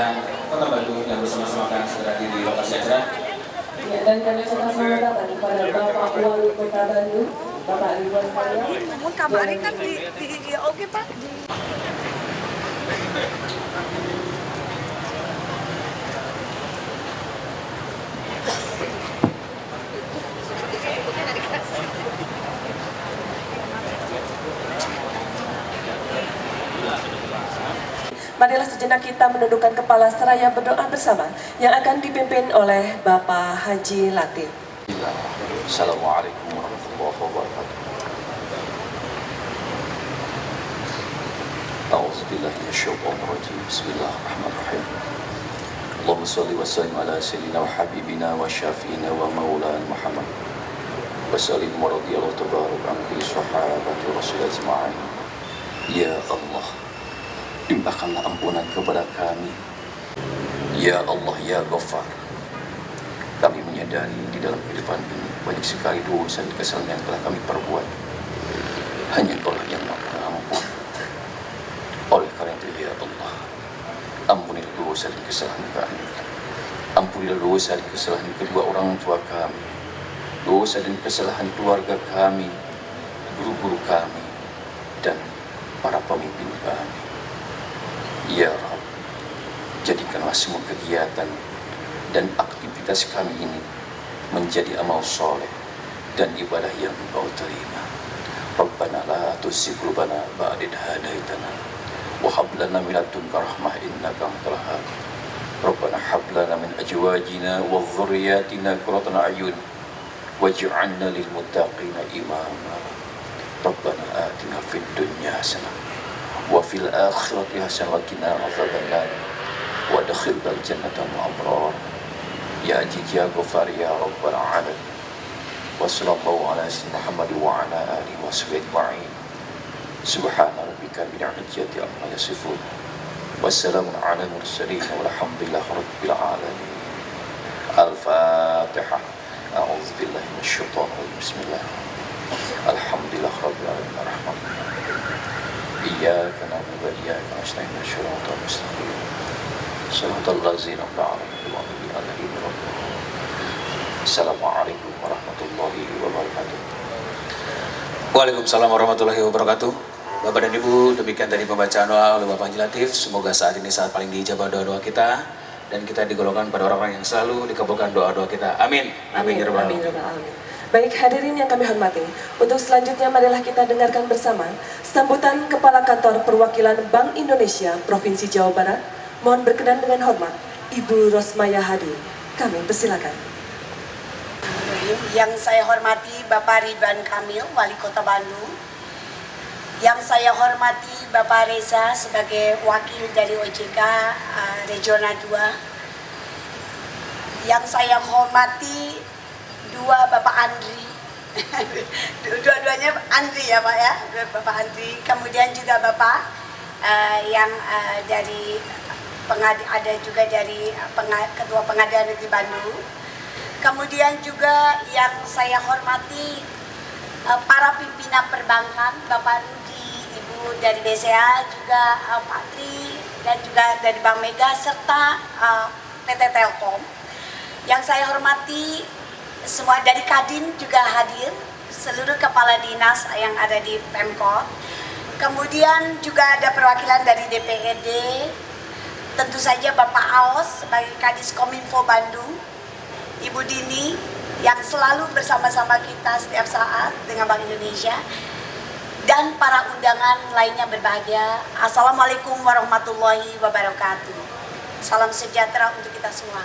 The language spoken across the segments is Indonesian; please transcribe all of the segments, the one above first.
Pemerintahan Kota Bandung yang bersama-sama akan segera di lokasi acara. Ya, dan kami akan selamat datang kepada Bapak Wali Kota Bandung, Bapak Ridwan Kamil. Namun kemarin kan di oke Pak. Marilah sejenak kita menundukkan kepala seraya berdoa bersama yang akan dipimpin oleh Bapak Haji Latif. Assalamualaikum warahmatullahi wabarakatuh. A'udzubillahi minasyaitonir rajim. Bismillahirrahmanirrahim. Allahumma shalli wa sallim ala sayyidina wa habibina wa syafiina wa maulana Muhammad. Wa sallim wa radhiyallahu tabaraka an kulli sahabati Rasul ajma'in. Ya Allah, limpahkanlah ampunan kepada kami. Ya Allah, ya Ghaffar. Kami menyadari di dalam kehidupan ini banyak sekali dosa dan kesalahan yang telah kami perbuat. Hanya Engkau-lah yang Maha Ampun. Oleh karena itu, ya Allah, ampunilah dosa dan kesalahan kami. Ampunilah dosa dan kesalahan kedua orang tua kami, dosa dan kesalahan keluarga kami, guru-guru kami, dan para pemimpin kami. Ya Rabb, jadikanlah semua kegiatan dan aktivitas kami ini menjadi amal soleh dan ibadah yang Engkau terima. Rabbana la tuzigh qulubana ba'da idh hadaitana wa hab lana min ladunka rahmah innaka antal wahhab. Rabbana hab lana min azwajina wa dhurriyyatina qurrata a'yun waj'alna lil muttaqina imama. Rabbana atina fid dunya hasanah wa fil akhirati hasanah wa qina adzabannar wa adkhilnal jannata ma'al abrar. Ya Aziz ya Ghaffar ya Rabbal alamin. Wa sallallahu ala sayyidina Muhammad wa ala alihi wa sahbihi ajma'in. Subhana rabbika bil izzati amma yasifun. Wassalamun ala mursalin walhamdulillahi rabbil alamin. Al-Fatihah. A'udzu billahi minasyaitonir rajim. Bismillah. Alhamdulillah rabbil alamin arrahmanir rahim. Iyyaka na'budu wa iyyaka nasta'in. Shiratal mustaqim. Shiratal ladzina an'amta 'alaihim. Assalamualaikum warahmatullahi wabarakatuh. Waalaikumsalam warahmatullahi wabarakatuh. Bapak dan Ibu, demikian tadi pembacaan doa oleh Bapak Haji Latif. Semoga saat ini saat paling diijabah doa-doa kita dan kita digolongkan pada orang-orang yang selalu dikabulkan doa-doa kita. Amin. Amin ya rabbal alamin. Baik hadirin yang kami hormati, untuk selanjutnya marilah kita dengarkan bersama sambutan Kepala Kantor Perwakilan Bank Indonesia Provinsi Jawa Barat. Mohon berkenan dengan hormat, Ibu Rosmaya Hadi. Kami persilakan. Yang saya hormati Bapak Ridwan Kamil, Wali Kota Bandung. Yang saya hormati Bapak Reza sebagai wakil dari OJK Regional 2. Yang saya hormati dua Bapak Andri. Dua-duanya Andri ya Pak ya, Bapak Andri. Kemudian juga Bapak yang dari ada juga dari Ketua Pengadilan Negeri Bandung. Kemudian juga yang saya hormati para pimpinan perbankan, Bapak Rudi, Ibu dari BCA, juga Pak Tri, dan juga dari Bank Mega, serta PT Telkom. Yang saya hormati semua dari Kadin juga hadir, seluruh kepala dinas yang ada di Pemkot. Kemudian juga ada perwakilan dari DPRD, tentu saja Bapak Aos sebagai Kadis Kominfo Bandung, Ibu Dini yang selalu bersama-sama kita setiap saat dengan Bank Indonesia, dan para undangan lainnya berbahagia. Assalamualaikum warahmatullahi wabarakatuh. Salam sejahtera untuk kita semua.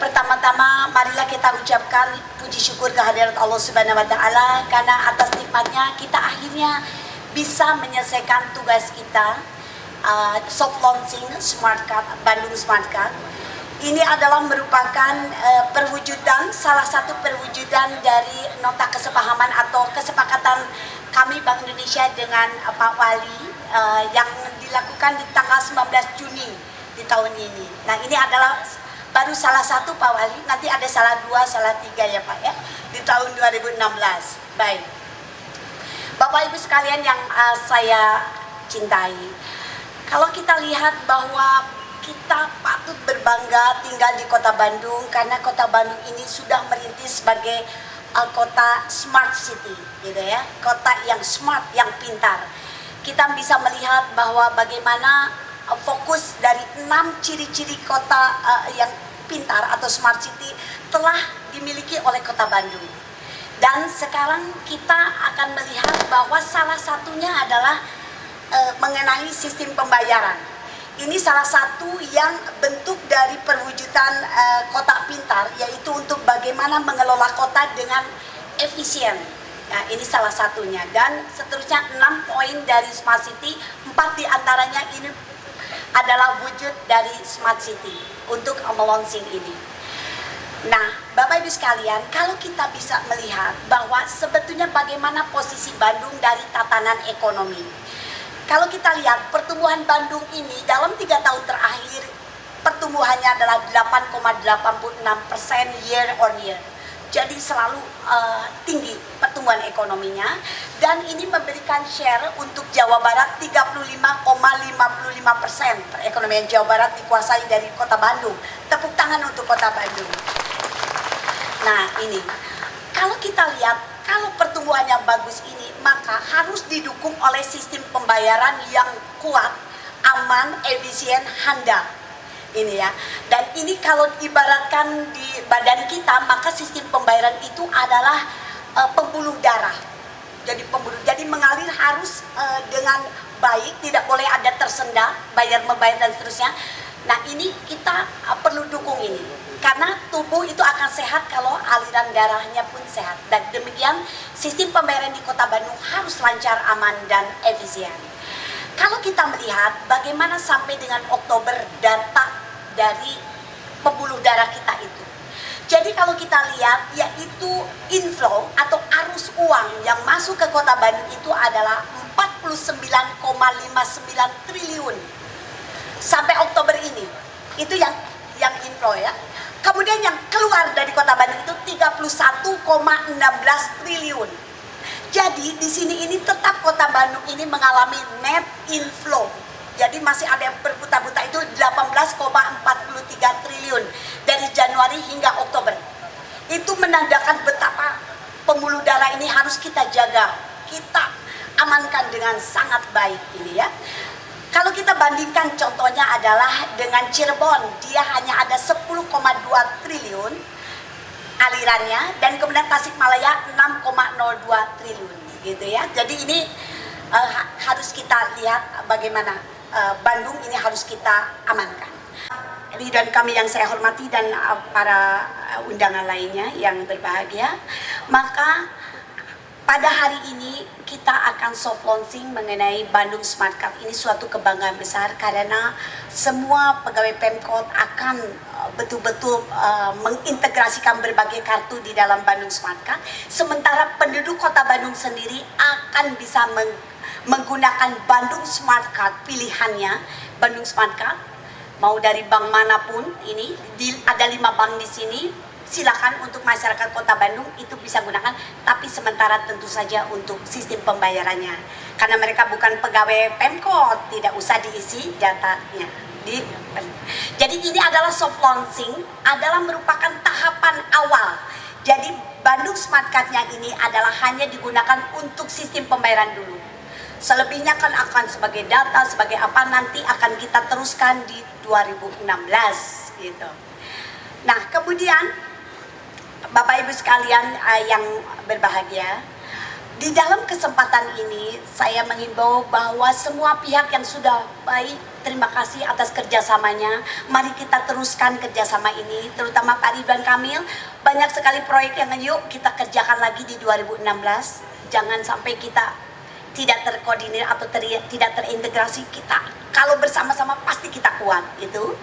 Pertama-tama marilah kita ucapkan puji syukur kehadirat Allah Subhanahu wa taala karena atas nikmatnya kita akhirnya bisa menyelesaikan tugas kita soft launching Smart Card Bandung Smart Card. Ini adalah merupakan salah satu perwujudan dari nota kesepahaman atau kesepakatan kami Bank Indonesia dengan Pak Wali yang dilakukan di tanggal 19 Juni di tahun ini. Nah, ini adalah baru salah satu Pak Wali, nanti ada salah dua, salah tiga ya Pak ya, di tahun 2016. Baik, Bapak Ibu sekalian yang saya cintai, kalau kita lihat bahwa kita patut berbangga tinggal di Kota Bandung karena Kota Bandung ini sudah merintis sebagai kota smart city, gitu ya, kota yang smart, yang pintar. Kita bisa melihat bahwa bagaimana fokus dari 6 ciri-ciri kota yang pintar atau smart city telah dimiliki oleh Kota Bandung. Dan sekarang kita akan melihat bahwa salah satunya adalah mengenai sistem pembayaran. Ini salah satu yang bentuk dari perwujudan kota pintar, yaitu untuk bagaimana mengelola kota dengan efisien. Nah, ini salah satunya. Dan seterusnya 6 poin dari Smart City, 4 diantaranya ini adalah wujud dari Smart City untuk launching ini. Nah, Bapak Ibu sekalian, kalau kita bisa melihat bahwa sebetulnya bagaimana posisi Bandung dari tatanan ekonomi. Kalau kita lihat pertumbuhan Bandung ini dalam 3 tahun terakhir, pertumbuhannya adalah 8,86% year on year. Jadi selalu tinggi pertumbuhan ekonominya, dan ini memberikan share untuk Jawa Barat 35,55%. Perekonomian Jawa Barat dikuasai dari Kota Bandung. Tepuk tangan untuk Kota Bandung. Nah, ini kalau kita lihat, kalau pertumbuhan yang bagus ini, maka harus didukung oleh sistem pembayaran yang kuat, aman, efisien, handal. Ini ya. Dan ini kalau ibaratkan di badan kita, maka sistem pembayaran itu adalah pembuluh darah. Jadi mengalir harus dengan baik, tidak boleh ada tersendat, bayar membayar dan seterusnya. Nah, ini kita perlu dukung ini. Karena tubuh itu akan sehat kalau aliran darahnya pun sehat. Dan demikian sistem pembayaran di Kota Bandung harus lancar, aman, dan efisien. Kalau kita melihat bagaimana sampai dengan Oktober data dari pembuluh darah kita itu. Jadi kalau kita lihat, yaitu inflow atau arus uang yang masuk ke Kota Bandung itu adalah 49,59 triliun sampai Oktober ini. Itu yang inflow ya. Kemudian yang keluar dari Kota Bandung itu 31,16 triliun. Jadi di sini ini tetap Kota Bandung ini mengalami net inflow. Jadi masih ada yang berputar-putar itu 18,43 triliun dari Januari hingga Oktober. Itu menandakan betapa pembuluh darah ini harus kita jaga, kita amankan dengan sangat baik ini ya. Kalau kita bandingkan contohnya adalah dengan Cirebon, dia hanya ada 10,2 triliun alirannya, dan kemudian Tasikmalaya 6,02 triliun gitu ya. Jadi ini harus kita lihat bagaimana Bandung ini harus kita amankan. Dan kami yang saya hormati dan para undangan lainnya yang berbahagia, maka pada hari ini kita akan soft launching mengenai Bandung Smart Card. Ini suatu kebanggaan besar karena semua pegawai Pemkot akan betul-betul mengintegrasikan berbagai kartu di dalam Bandung Smart Card. Sementara penduduk Kota Bandung sendiri akan bisa menggunakan Bandung Smart Card pilihannya, Bandung Smart Card, mau dari bank manapun. Ini ada 5 bank di sini. Silakan untuk masyarakat Kota Bandung itu bisa gunakan, tapi sementara tentu saja untuk sistem pembayarannya. Karena mereka bukan pegawai Pemkot, tidak usah diisi datanya. Jadi ini adalah soft launching, adalah merupakan tahapan awal. Jadi Bandung Smart Card-nya ini adalah hanya digunakan untuk sistem pembayaran dulu. Selebihnya kan akan sebagai data, sebagai apa nanti akan kita teruskan di 2016 gitu. Nah, kemudian Bapak Ibu sekalian yang berbahagia, di dalam kesempatan ini saya menghimbau bahwa semua pihak yang sudah baik, terima kasih atas kerjasamanya. Mari kita teruskan kerjasama ini, terutama Pak Ridwan Kamil. Banyak sekali proyek yang yuk kita kerjakan lagi di 2016. Jangan sampai kita tidak terkoordinir atau tidak terintegrasi. Kita kalau bersama-sama pasti kita kuat gitu.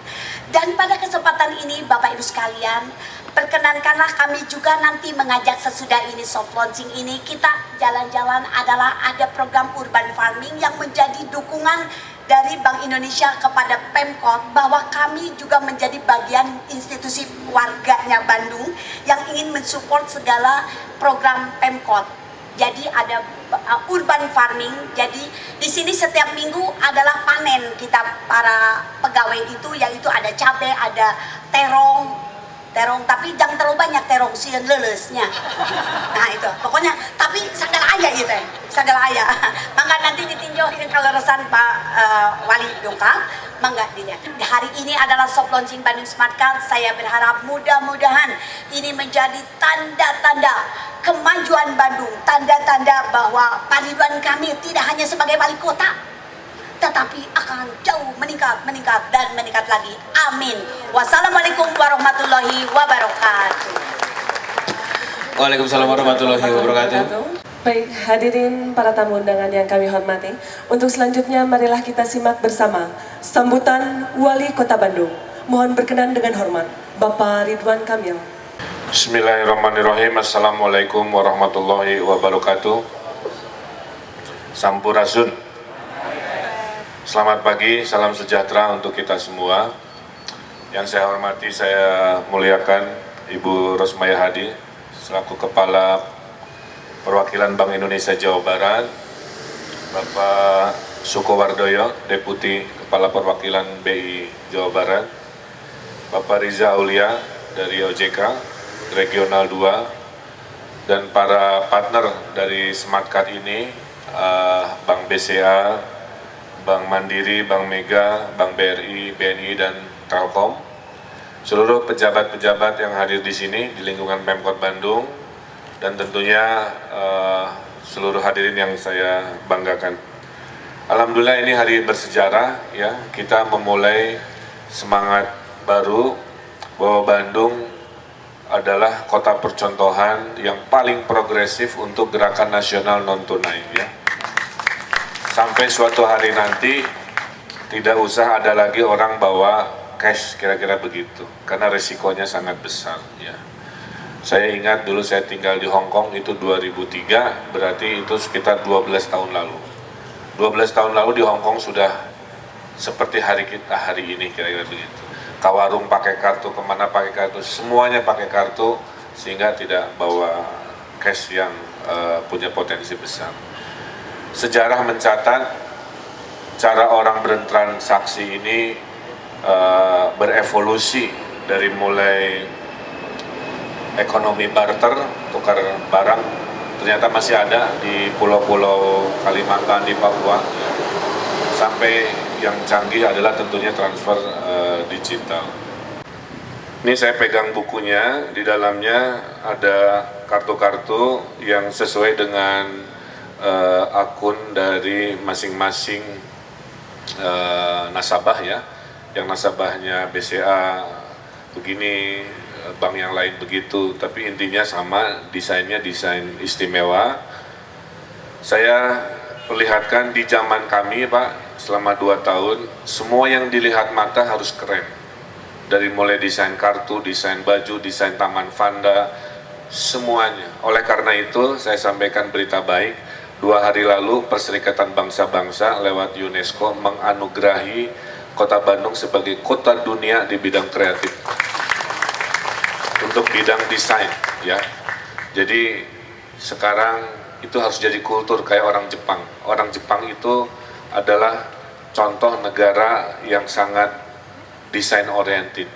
Dan pada kesempatan ini Bapak Ibu sekalian, perkenankanlah kami juga nanti mengajak sesudah ini soft launching ini kita jalan-jalan, adalah ada program urban farming yang menjadi dukungan dari Bank Indonesia kepada Pemkot, bahwa kami juga menjadi bagian institusi warganya Bandung yang ingin mensupport segala program Pemkot Jadi ada urban farming. Jadi di sini setiap minggu adalah panen kita para pegawai itu, yaitu ada cabai, ada terong, tapi jangan terlalu banyak terong sieun lelesnya. Nah itu pokoknya, tapi segala aya gitu ya, segala aya. Mangga nanti ditinjau ini kalau resan Pak Wali dongkang, mangga dinya. Hari ini adalah soft launching Bandung Smart Card. Saya berharap mudah-mudahan ini menjadi tanda-tanda kemajuan Bandung, tanda-tanda bahwa Pak Ridwan Kamil tidak hanya sebagai wali kota, tetapi akan jauh meningkat dan meningkat lagi. Amin. Wassalamualaikum warahmatullahi wabarakatuh. Waalaikumsalam warahmatullahi wabarakatuh. Baik, hadirin para tamu undangan yang kami hormati, untuk selanjutnya marilah kita simak bersama sambutan Wali Kota Bandung. Mohon berkenan dengan hormat, Bapak Ridwan Kamil. Bismillahirrahmanirrahim. Assalamualaikum warahmatullahi wabarakatuh. Sampurasun. Selamat pagi, salam sejahtera untuk kita semua. Yang saya hormati, saya muliakan Ibu Rosmaya Hadi selaku Kepala Perwakilan Bank Indonesia Jawa Barat, Bapak Sukowardoyo, Deputi Kepala Perwakilan BI Jawa Barat, Bapak Riza Aulia dari OJK Regional 2, dan para partner dari Smart Card ini, Bank BCA, Bank Mandiri, Bank Mega, Bank BRI, BNI, dan Telkom, seluruh pejabat-pejabat yang hadir di sini di lingkungan Pemkot Bandung, dan tentunya seluruh hadirin yang saya banggakan. Alhamdulillah ini hari bersejarah ya, kita memulai semangat baru bahwa Bandung adalah kota percontohan yang paling progresif untuk gerakan nasional non tunai ya. Sampai suatu hari nanti tidak usah ada lagi orang bawa cash, kira-kira begitu, karena resikonya sangat besar ya. Saya ingat dulu saya tinggal di Hong Kong itu 2003, berarti itu sekitar 12 tahun lalu. 12 tahun lalu di Hong Kong sudah seperti hari kita hari ini, kira-kira begitu. Ke warung pakai kartu, kemana pakai kartu, semuanya pakai kartu, sehingga tidak bawa cash yang punya potensi besar. Sejarah mencatat cara orang bertransaksi ini berevolusi dari mulai ekonomi barter, tukar barang, ternyata masih ada di pulau-pulau Kalimantan, di Papua, sampai yang canggih adalah tentunya transfer digital. Ini saya pegang bukunya, di dalamnya ada kartu-kartu yang sesuai dengan akun dari masing-masing nasabah ya, yang nasabahnya BCA begini, bank yang lain begitu, tapi intinya sama, desainnya desain istimewa. Saya perlihatkan di zaman kami Pak, selama 2 tahun, semua yang dilihat mata harus keren. Dari mulai desain kartu, desain baju, desain taman Fanda, semuanya. Oleh karena itu, saya sampaikan berita baik. 2 hari lalu Perserikatan Bangsa-Bangsa lewat UNESCO menganugerahi Kota Bandung sebagai kota dunia di bidang kreatif untuk bidang desain ya. Jadi sekarang itu harus jadi kultur kayak orang Jepang. Orang Jepang itu adalah contoh negara yang sangat desain oriented.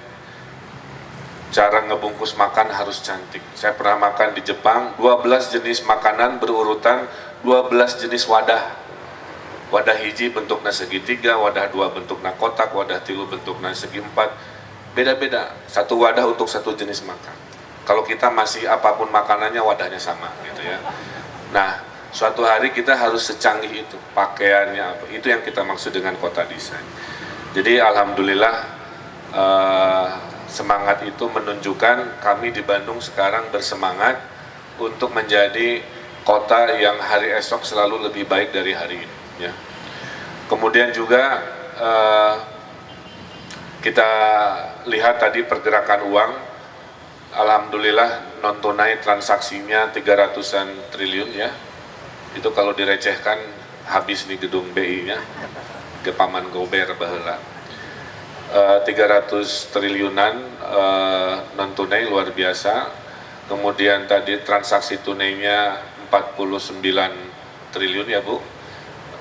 Cara ngebungkus makan harus cantik. Saya pernah makan di Jepang, 12 jenis makanan berurutan, 12 jenis wadah. Wadah hiji bentuknya segitiga, wadah 2 bentuknya kotak, wadah 3 bentuknya segi 4. Beda-beda, satu wadah untuk satu jenis makan. Kalau kita masih apapun makanannya wadahnya sama gitu ya. Nah, suatu hari kita harus secanggih itu, pakaiannya apa. Itu yang kita maksud dengan kota desain. Jadi alhamdulillah semangat itu menunjukkan kami di Bandung sekarang bersemangat untuk menjadi kota yang hari esok selalu lebih baik dari hari ini ya. Kemudian juga kita lihat tadi pergerakan uang, alhamdulillah non tunai transaksinya 300-an triliun ya. Itu kalau direcehkan habis nih gedung BI-nya ke Paman Gober baheula. 300 triliunan non tunai luar biasa. Kemudian tadi transaksi tunainya 49 triliun ya Bu.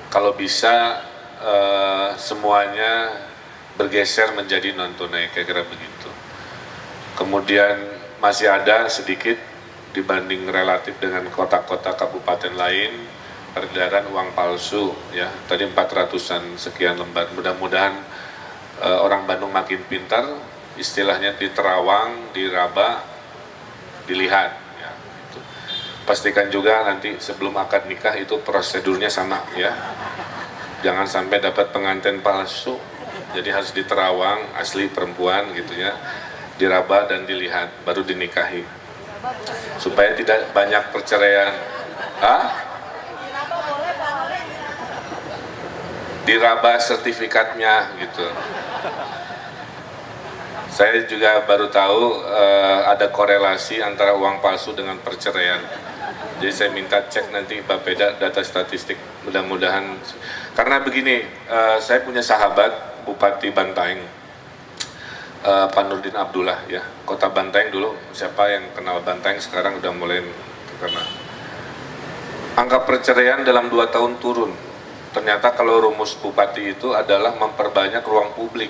Kalau bisa semuanya bergeser menjadi non tunai, kira-kira begitu. Kemudian masih ada sedikit dibanding relatif dengan kota-kota kabupaten lain peredaran uang palsu ya. Tadi 400-an sekian lembar. Mudah-mudahan orang Bandung makin pintar, istilahnya di Terawang, di Raba, dilihat ya. Gitu. Pastikan juga nanti sebelum akad nikah itu prosedurnya sama ya. Jangan sampai dapat pengantin palsu. Jadi harus di Terawang asli perempuan gitu ya, diraba dan dilihat baru dinikahi supaya tidak banyak perceraian. Diraba sertifikatnya gitu. Saya juga baru tahu ada korelasi antara uang palsu dengan perceraian. Jadi saya minta cek nanti Bapeda data statistik, mudah-mudahan. Karena begini, saya punya sahabat Bupati Bantaeng, Pak Nurdin Abdullah ya, Kota Bantaeng dulu. Siapa yang kenal Bantaeng sekarang udah mulai terkenal. Angka perceraian dalam 2 tahun turun. Ternyata kalau rumus Bupati itu adalah memperbanyak ruang publik.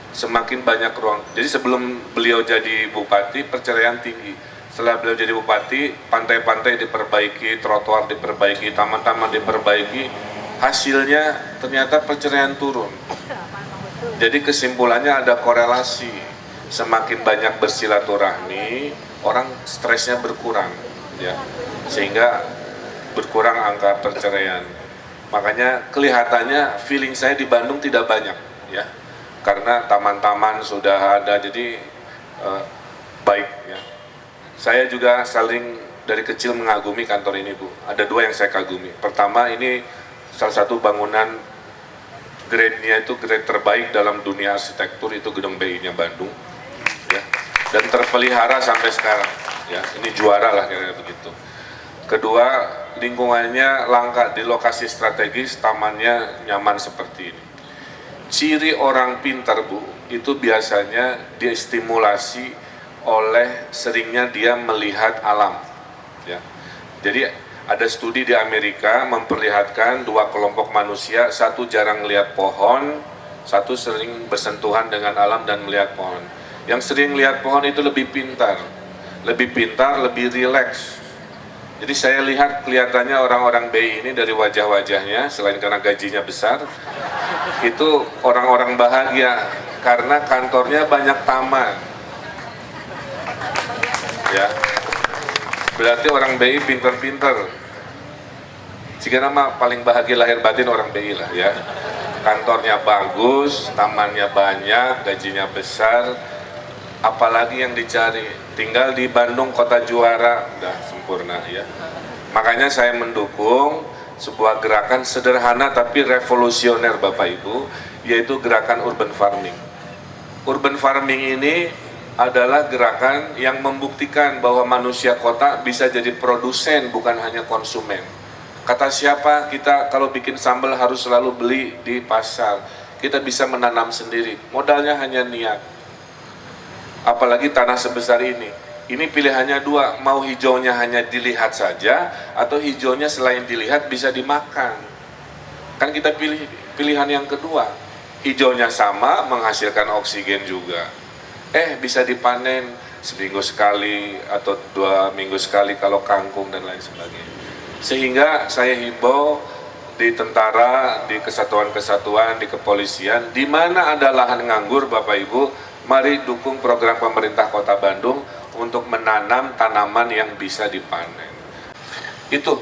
Semakin banyak ruang. Jadi sebelum beliau jadi Bupati, perceraian tinggi. Setelah beliau jadi Bupati, pantai-pantai diperbaiki, trotoar diperbaiki, taman-taman diperbaiki, hasilnya ternyata perceraian turun. Jadi kesimpulannya ada korelasi, semakin banyak bersilaturahmi, orang stresnya berkurang, ya, sehingga berkurang angka perceraian. Makanya kelihatannya feeling saya di Bandung tidak banyak, ya, karena taman-taman sudah ada, jadi baik, ya. Saya juga saling dari kecil mengagumi kantor ini Bu. Ada 2 yang saya kagumi. Pertama, ini salah satu bangunan grade-nya itu grade terbaik dalam dunia arsitektur, itu gedung BI-nya Bandung, ya. Dan terpelihara sampai sekarang, ya. Ini juara lah kira-kira begitu. Kedua, lingkungannya langka di lokasi strategis, tamannya nyaman seperti ini. Ciri orang pintar Bu, itu biasanya dia stimulasi oleh seringnya dia melihat alam, ya. Jadi ada studi di Amerika memperlihatkan 2 kelompok manusia, satu jarang lihat pohon, satu sering bersentuhan dengan alam dan melihat pohon. Yang sering lihat pohon itu lebih pintar, lebih rileks. Jadi saya lihat kelihatannya orang-orang BI ini dari wajah-wajahnya, selain karena gajinya besar, itu orang-orang bahagia karena kantornya banyak taman. Ya, berarti orang BI pinter-pinter. Jika nama paling bahagia lahir batin orang BI lah ya. Kantornya bagus, tamannya banyak, gajinya besar. Apalagi yang dicari? Tinggal di Bandung kota juara, udah sempurna ya. Makanya saya mendukung sebuah gerakan sederhana tapi revolusioner Bapak Ibu, yaitu gerakan urban farming. Urban farming ini adalah gerakan yang membuktikan bahwa manusia kota bisa jadi produsen, bukan hanya konsumen. Kata siapa, kita kalau bikin sambal harus selalu beli di pasar. Kita bisa menanam sendiri, modalnya hanya niat. Apalagi tanah sebesar ini. Ini pilihannya 2, mau hijaunya hanya dilihat saja, atau hijaunya selain dilihat bisa dimakan. Kan kita pilih pilihan yang kedua. Hijaunya sama, menghasilkan oksigen juga. Bisa dipanen seminggu sekali atau 2 minggu sekali kalau kangkung dan lain sebagainya. Sehingga saya himbau di tentara, di kesatuan-kesatuan, di kepolisian, di mana ada lahan nganggur Bapak Ibu, mari dukung program pemerintah Kota Bandung untuk menanam tanaman yang bisa dipanen. Itu,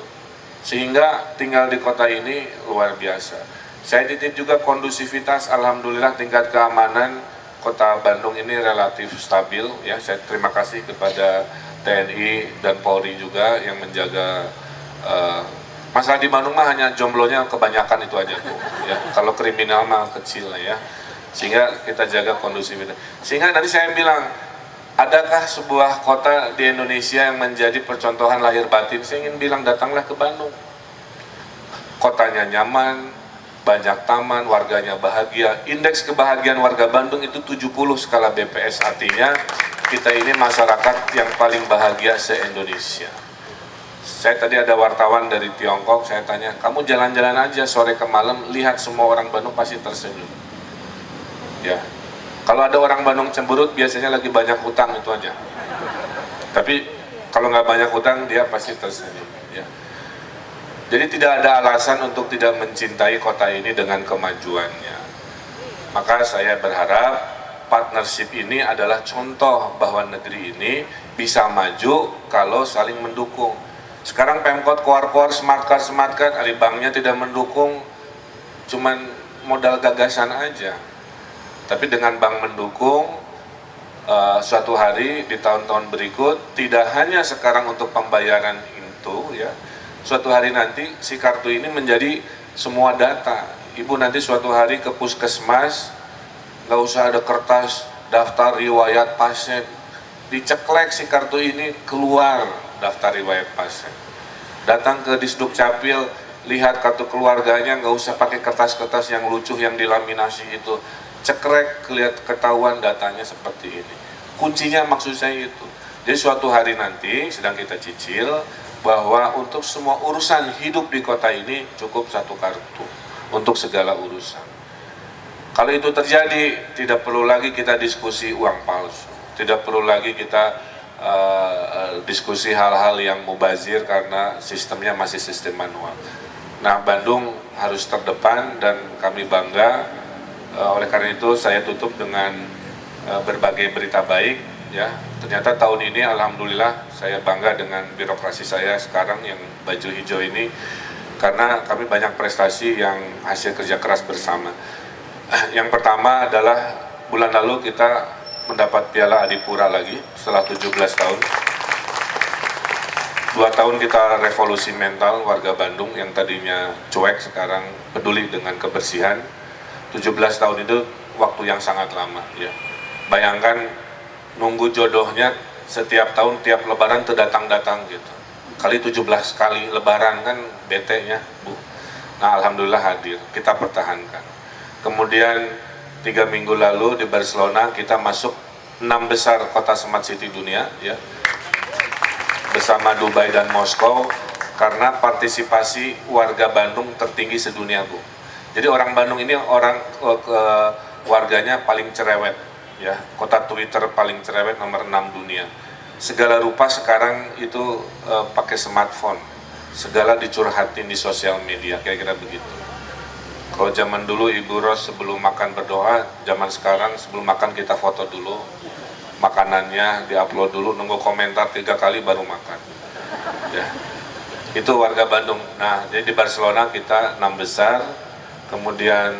sehingga tinggal di kota ini luar biasa. Saya titip juga kondusivitas, alhamdulillah tingkat keamanan Kota Bandung ini relatif stabil ya. Saya terima kasih kepada TNI dan Polri juga yang menjaga. Masalah di Bandung mah hanya jomblonya kebanyakan itu aja Bu. Ya, kalau kriminal mah kecil lah ya. Sehingga kita jaga kondusivitas. Sehingga tadi saya bilang, adakah sebuah kota di Indonesia yang menjadi percontohan lahir batin? Saya ingin bilang datanglah ke Bandung. Kotanya nyaman, banyak taman, warganya bahagia. Indeks kebahagiaan warga Bandung itu 70 skala BPS, artinya kita ini masyarakat yang paling bahagia se-Indonesia. Saya tadi ada wartawan dari Tiongkok, saya tanya, kamu jalan-jalan aja sore ke malam, lihat semua orang Bandung pasti tersenyum. Ya, kalau ada orang Bandung cemberut, biasanya lagi banyak hutang, itu aja. Tapi kalau nggak banyak hutang, dia pasti tersenyum. Ya. Jadi tidak ada alasan untuk tidak mencintai kota ini dengan kemajuannya. Maka saya berharap partnership ini adalah contoh bahwa negeri ini bisa maju kalau saling mendukung. Sekarang Pemkot keluar-keluar smart card, banknya tidak mendukung, cuman modal gagasan aja. Tapi dengan bank mendukung, suatu hari di tahun-tahun berikut, tidak hanya sekarang untuk pembayaran itu, ya, suatu hari nanti si kartu ini menjadi semua data. Ibu nanti suatu hari ke puskesmas, nggak usah ada kertas daftar riwayat pasien, diceklek si kartu ini, keluar daftar riwayat pasien. Datang ke Disduk Capil, lihat kartu keluarganya, nggak usah pakai kertas-kertas yang lucu yang dilaminasi itu, cekrek, ketahuan datanya seperti ini. Kuncinya maksud saya itu. Jadi suatu hari nanti sedang kita cicil bahwa untuk semua urusan hidup di kota ini cukup satu kartu untuk segala urusan. Kalau itu terjadi, tidak perlu lagi kita diskusi uang palsu, tidak perlu lagi kita diskusi hal-hal yang mubazir karena sistemnya masih sistem manual. Nah, Bandung harus terdepan dan kami bangga. Oleh karena itu saya tutup dengan berbagai berita baik. Ya, ternyata tahun ini alhamdulillah saya bangga dengan birokrasi saya sekarang yang baju hijau ini karena kami banyak prestasi yang hasil kerja keras bersama. Yang pertama adalah bulan lalu kita mendapat Piala Adipura lagi setelah 17 tahun. 2 tahun kita revolusi mental warga Bandung yang tadinya cuek sekarang peduli dengan kebersihan. 17 tahun itu waktu yang sangat lama, ya. Bayangkan nunggu jodohnya setiap tahun, tiap lebaran tuh datang-datang gitu. Kali 17 kali lebaran kan bete-nya, Bu. Nah, alhamdulillah hadir, kita pertahankan. Kemudian 3 minggu lalu di Barcelona kita masuk 6 besar kota smart city dunia, ya, bersama Dubai dan Moskow karena partisipasi warga Bandung tertinggi sedunia, Bu. Jadi orang Bandung ini warganya paling cerewet, ya, kota Twitter paling cerewet nomor 6 dunia. Segala rupa sekarang itu pakai smartphone, segala dicurhatin di sosial media, kira-kira begitu. Kalau zaman dulu Ibu Ros sebelum makan berdoa, zaman sekarang sebelum makan kita foto dulu, makanannya diupload dulu, nunggu komentar 3 kali baru makan. Ya. Itu warga Bandung. Nah, jadi di Barcelona kita 6 besar, kemudian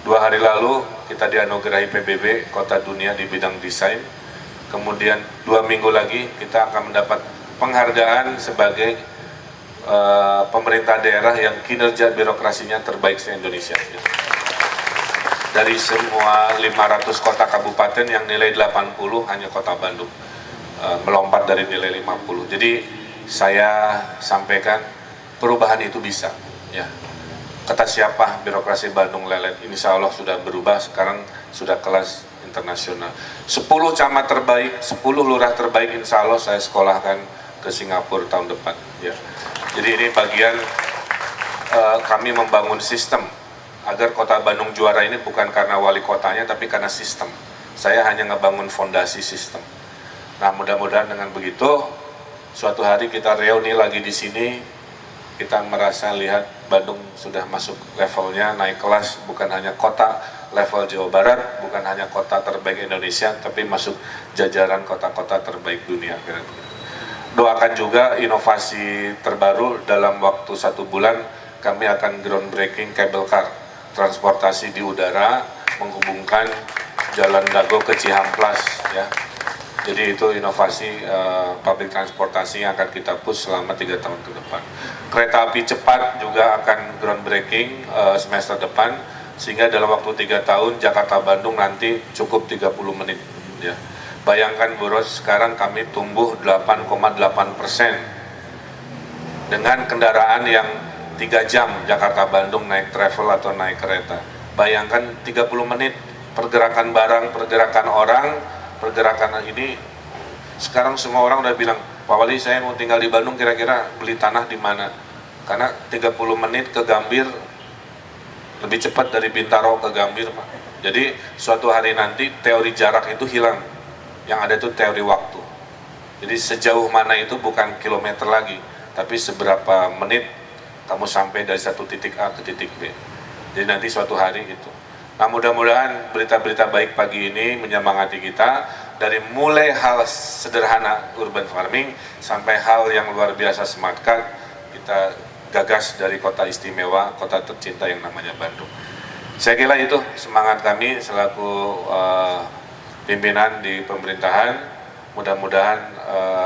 2 hari lalu kita dianugerahi PBB Kota Dunia di bidang desain, kemudian 2 minggu lagi kita akan mendapat penghargaan sebagai pemerintah daerah yang kinerja birokrasinya terbaik se-Indonesia. Dari semua 500 kota kabupaten yang nilai 80, hanya kota Bandung melompat dari nilai 50. Jadi saya sampaikan perubahan itu bisa, ya. Kata siapa birokrasi Bandung lelet, insya Allah sudah berubah, sekarang sudah kelas internasional. 10 camat terbaik, 10 lurah terbaik insya Allah saya sekolahkan ke Singapura tahun depan, ya. Jadi ini bagian kami membangun sistem agar kota Bandung juara ini bukan karena wali kotanya tapi karena sistem. Saya hanya ngebangun fondasi sistem. Nah, mudah-mudahan dengan begitu suatu hari kita reuni lagi di sini, kita merasa lihat Bandung sudah masuk levelnya, naik kelas, bukan hanya kota level Jawa Barat, bukan hanya kota terbaik Indonesia, tapi masuk jajaran kota-kota terbaik dunia. Doakan juga inovasi terbaru dalam waktu 1 bulan kami akan groundbreaking cable car, transportasi di udara menghubungkan Jalan Dago ke Cihamplas, ya. Jadi itu inovasi public transportasi yang akan kita push selama 3 tahun ke depan. Kereta api cepat juga akan groundbreaking semester depan, sehingga dalam waktu 3 tahun Jakarta Bandung nanti cukup 30 menit, ya. Bayangkan Bu Ros, sekarang kami tumbuh 8,8% dengan kendaraan yang 3 jam Jakarta Bandung naik travel atau naik kereta. Bayangkan 30 menit pergerakan barang, pergerakan orang, pergerakan ini. Sekarang semua orang udah bilang, Pak Wali, saya mau tinggal di Bandung, kira-kira beli tanah di mana? Karena 30 menit ke Gambir lebih cepat dari Bintaro ke Gambir, Pak. Jadi suatu hari nanti teori jarak itu hilang, yang ada itu teori waktu. Jadi sejauh mana itu bukan kilometer lagi, tapi seberapa menit kamu sampai dari satu titik A ke titik B. Jadi nanti suatu hari itu. Nah, mudah-mudahan berita-berita baik pagi ini menyemangati kita dari mulai hal sederhana urban farming sampai hal yang luar biasa smart card kita gagas dari kota istimewa, kota tercinta yang namanya Bandung. Saya kira itu semangat kami selaku pimpinan di pemerintahan. Mudah-mudahan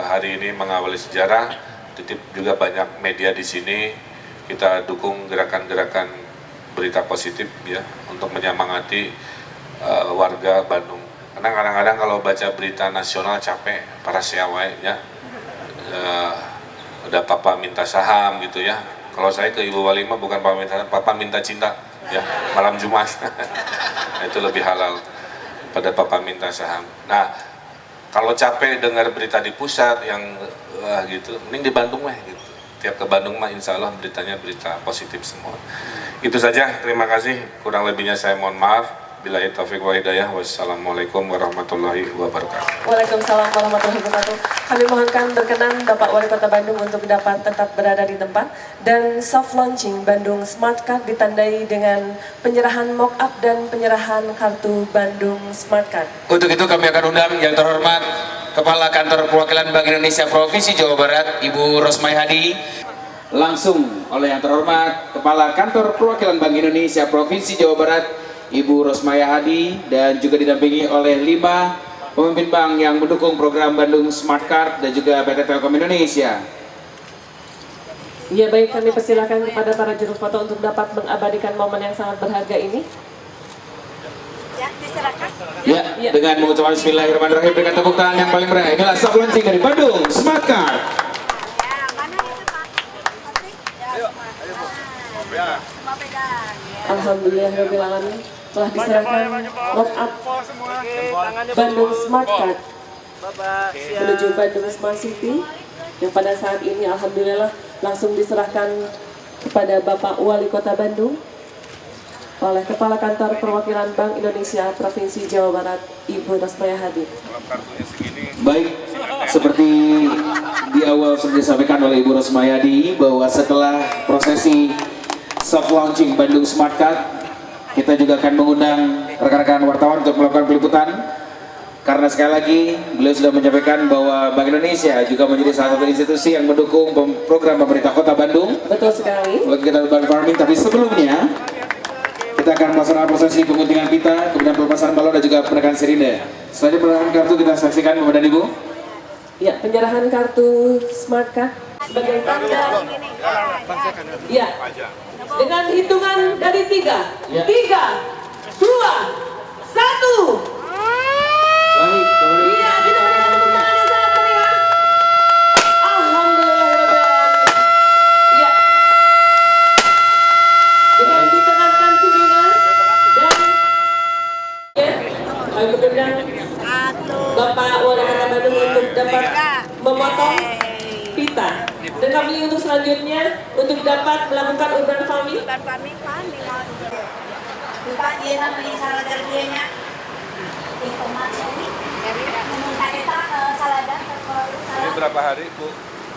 hari ini mengawali sejarah. Titip juga banyak media di sini. Kita dukung gerakan-gerakan berita positif ya untuk menyemangati warga Bandung. Karena kadang-kadang kalau baca berita nasional capek para siawai ya. Ada papa minta saham gitu ya. Kalau saya ke Ibu Wali mah bukan papa minta saham, papa minta cinta ya malam Jumat. Itu lebih halal pada papa minta saham. Nah, kalau capek dengar berita di pusat yang gitu, mending di Bandung lah gitu. Tiap ke Bandung mah insya Allah beritanya berita positif semua. Itu saja, terima kasih. Kurang lebihnya saya mohon maaf. Billahi taufiq wa hidayah. Wassalamualaikum warahmatullahi wabarakatuh. Waalaikumsalam warahmatullahi wabarakatuh. Kami mohonkan berkenan Bapak Wali Kota Bandung untuk dapat tetap berada di tempat dan soft launching Bandung Smart Card ditandai dengan penyerahan mock-up dan penyerahan kartu Bandung Smart Card. Untuk itu kami akan undang yang terhormat Kepala Kantor Perwakilan Bank Indonesia Provinsi Jawa Barat, Ibu Rosmay Hadi. Langsung oleh yang terhormat Kepala Kantor Perwakilan Bank Indonesia Provinsi Jawa Barat, Ibu Rosmaya Hadi, dan juga didampingi oleh 5 pemimpin bank yang mendukung program Bandung Smart Card dan juga PT Telkom Indonesia. Ya baik, kami persilakan kepada para juru foto untuk dapat mengabadikan momen yang sangat berharga ini. Ya, diserahkan. Ya, dengan mengucapkan Bismillahirrahmanirrahim, berikan tepuk tangan yang paling meriah. Inilah soft launching dari Bandung Smart Card. Ya, mana itu Pak? Patrick? Ya, semua pegang. Ya. Alhamdulillahirrahmanirrahim, telah diserahkan mock-up Bandung Smart Card menuju Bandung Smart City yang pada saat ini alhamdulillah langsung diserahkan kepada Bapak Wali Kota Bandung oleh Kepala Kantor Perwakilan Bank Indonesia Provinsi Jawa Barat, Ibu Rosmaya Hadi. Baik, seperti di awal sudah disampaikan oleh Ibu Rosmaya Hadi bahwa setelah prosesi soft launching Bandung Smart Card, kita juga akan mengundang rekan-rekan wartawan untuk melakukan peliputan. Karena sekali lagi beliau sudah menyampaikan bahwa Bank Indonesia juga menjadi salah satu institusi yang mendukung program pemerintah Kota Bandung. Betul sekali. Bagi kita urban farming, tapi sebelumnya kita akan melaksanakan prosesi penguntingan pita, kemudian pelepasan balon dan juga penekan sirine. Selanjutnya penyerahan kartu kita saksikan Bapak dan Ibu. Ya, penyerahan kartu Smart Card sebagai tanda. Ya, dengan hitungan dari 3, 3, 2, 1. Baik, Iya, kita berikan tepuk tangan yang sangat meriah. Alhamdulillahirrahmanirrahim. Ya. Dengan ditekankan sirine dan ya, kami mengundang Bapak Wali Kota Bandung untuk dapat memotong pita. Dan kami untuk selanjutnya untuk dapat melakukan urban farming. Urban farming Pak, Pak dia namanya salah kerjanya. Di tomat ini. Meminta kita salada Ini berapa hari, Bu?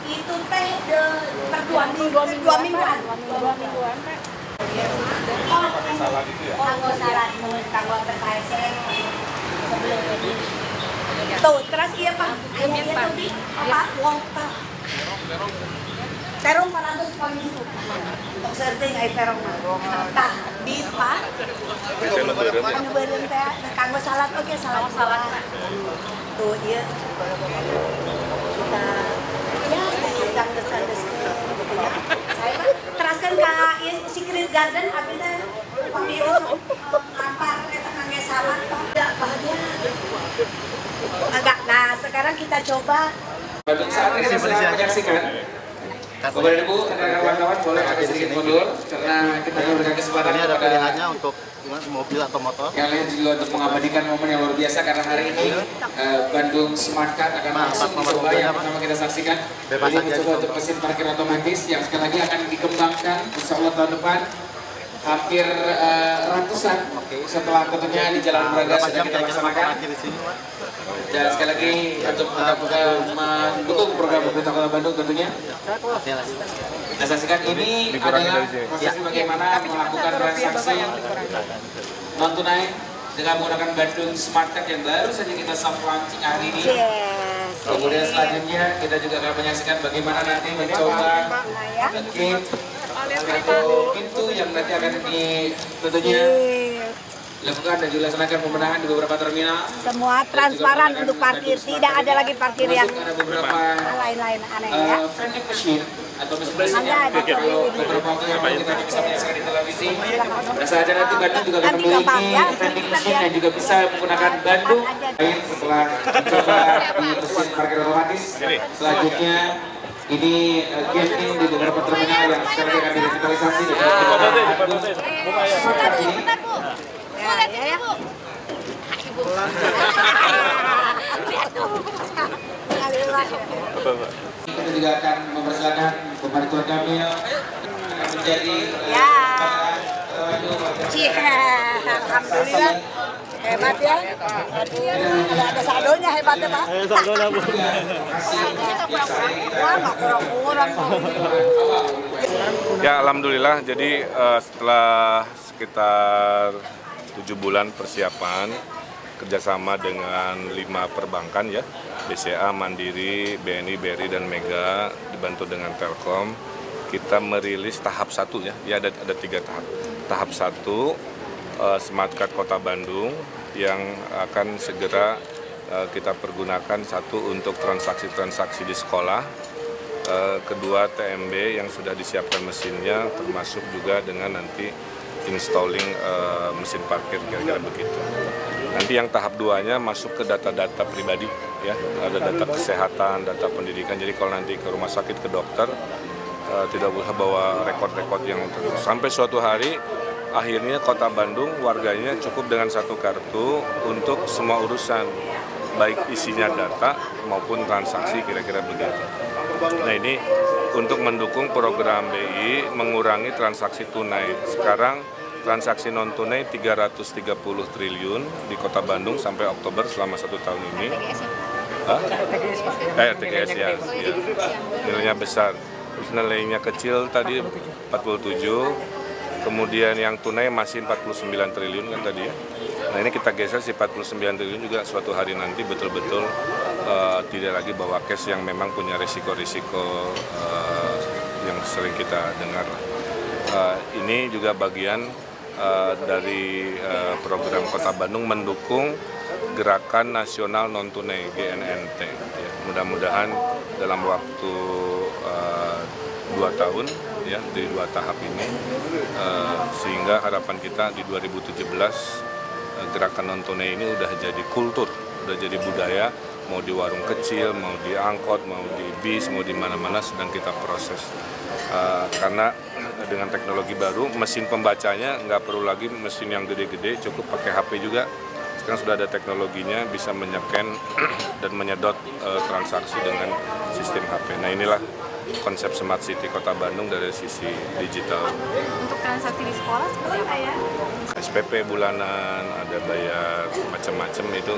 itu teh per 2 mingguan. Salad itu ya? Kanggo salad, kanggo appetizer sebelum ini. Tuh, terus iya Pak, ayamnya tuh di apa? Wonta. Terong 400 poin itu. Untuk serving ay terong mah. Tah, beef Pak. Anu beureum teh kanggo salad oke salad. Tuh ieu. Kita ya kita geus-geus gitu ya. Saya mah teraskeun ka ieu Secret Garden abi teh di ngampar eta kangge salad tidak bahagia. Agak. Nah, sekarang kita coba Bandung saat ini sedang menyaksikan Bapak dan Ibu, rekan-rekan wartawan boleh agak sedikit mundur karena kita akan berikan kesempatan Ini ada kepada pilihannya untuk mobil atau motor. yang lain juga untuk mengabadikan momen yang luar biasa karena hari ini Bandung Smart Card akan langsung dicoba yang pertama kita saksikan. Ini mencoba untuk mesin parkir otomatis yang sekali lagi akan dikembangkan insya Allah tahun depan. Hampir ratusan setelah tentunya di Jalan Braga sudah kita laksanakan. Dan sekali lagi untuk mendukung program pemerintah Kota Bandung tentunya. Kita saksikan ini adalah proses bagaimana melakukan transaksi non tunai dengan menggunakan Bandung Smart Card yang baru saja kita soft launching hari ini. Kemudian selanjutnya kita juga akan menyaksikan bagaimana nanti mencoba gate atau pintu yang nanti akan tentunya dilakukan dan juga dilaksanakan pembenahan di beberapa terminal. Semua transparan untuk parkir, tidak ada lagi parkir yang Ada beberapa lain-lain aneh ya. vending machine atau mesin yang kalau beberapa waktu yang lalu kita bisa menyaksikan di televisi. Pada saat nanti Bandung juga akan memiliki vending machine yang juga bisa menggunakan Bandung. Setelah mencoba di mesin parkir otomatis, selanjutnya ini game di beberapa terminal yang sekarang akan direvitalisasi di Bandung. Ya. Kita juga akan mempersilakan Bapak Ridwan Kamil akan menjadi Alhamdulillah hebat ya. Ada saldonya hebat ya Pak. Wah nggak kurang-kurang. Ya alhamdulillah, jadi setelah sekitar 7 bulan persiapan kerjasama dengan 5 perbankan ya, BCA, Mandiri, BNI, BRI, dan Mega dibantu dengan Telkom, kita merilis tahap 1 ya, ada 3 tahap. Tahap 1 Smart Card Kota Bandung yang akan segera kita pergunakan, satu untuk transaksi-transaksi di sekolah, kedua TMB yang sudah disiapkan mesinnya, termasuk juga dengan nanti installing mesin parkir kira-kira begitu. Nanti yang tahap 2-nya masuk ke data-data pribadi ya, ada data kesehatan, data pendidikan. Jadi kalau nanti ke rumah sakit, ke dokter, tidak boleh bawa rekod-rekod yang terus. Sampai suatu hari akhirnya Kota Bandung warganya cukup dengan 1 kartu untuk semua urusan, baik isinya data maupun transaksi, kira-kira begitu. Nah ini untuk mendukung program BI mengurangi transaksi tunai. Sekarang transaksi non tunai 330 triliun di Kota Bandung sampai Oktober selama 1 tahun ini. TGS ya. Nilainya besar. Terus nilainya kecil tadi 47, kemudian yang tunai masih 49 triliun kan tadi ya. Nah ini kita geser si 49 triliun juga suatu hari nanti betul-betul tidak lagi bawa cash yang memang punya risiko-risiko yang sering kita dengar. Ini juga bagian dari program Kota Bandung mendukung Gerakan Nasional Non Tunai GNNT. Ya, mudah-mudahan dalam waktu 2 tahun ya, di 2 tahap ini, sehingga harapan kita di 2017 gerakan non tunai ini udah jadi kultur, udah jadi budaya, mau di warung kecil, mau di angkot, mau di bis, mau di mana-mana sedang kita proses. Karena dengan teknologi baru, mesin pembacanya nggak perlu lagi mesin yang gede-gede, cukup pakai HP juga. Sekarang sudah ada teknologinya, bisa menyeken dan menyedot transaksi dengan sistem HP. Nah inilah konsep Smart City Kota Bandung dari sisi digital. Untuk transaksi di sekolah seperti apa ya? SPP bulanan, ada bayar macam-macam itu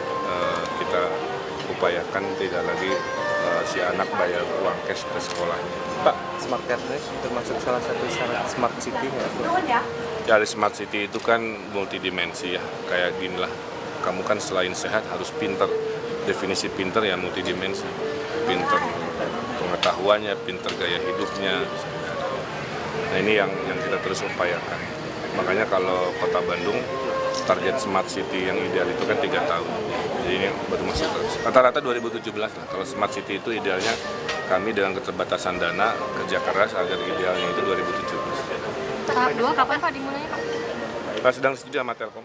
kita upayakan tidak lagi si anak bayar uang cash ke sekolahnya. Pak, Smart Card termasuk salah satu syarat Smart City ya? Dari Smart City itu kan multidimensi ya, kayak gini lah. Kamu kan selain sehat harus pinter. Definisi pinter ya multidimensi. Pinter pengetahuannya, pinter gaya hidupnya. Nah ini yang kita terus upayakan. Makanya kalau Kota Bandung target Smart City yang ideal itu kan 3 tahun. Jadi ini baru masuk rata-rata 2017 lah. Kalau Smart City itu idealnya kami dengan keterbatasan dana kerja keras agar idealnya itu 2017. Tahap 2 kapan Pak dimulainya Pak? Kita sedang setuju sama Telkom.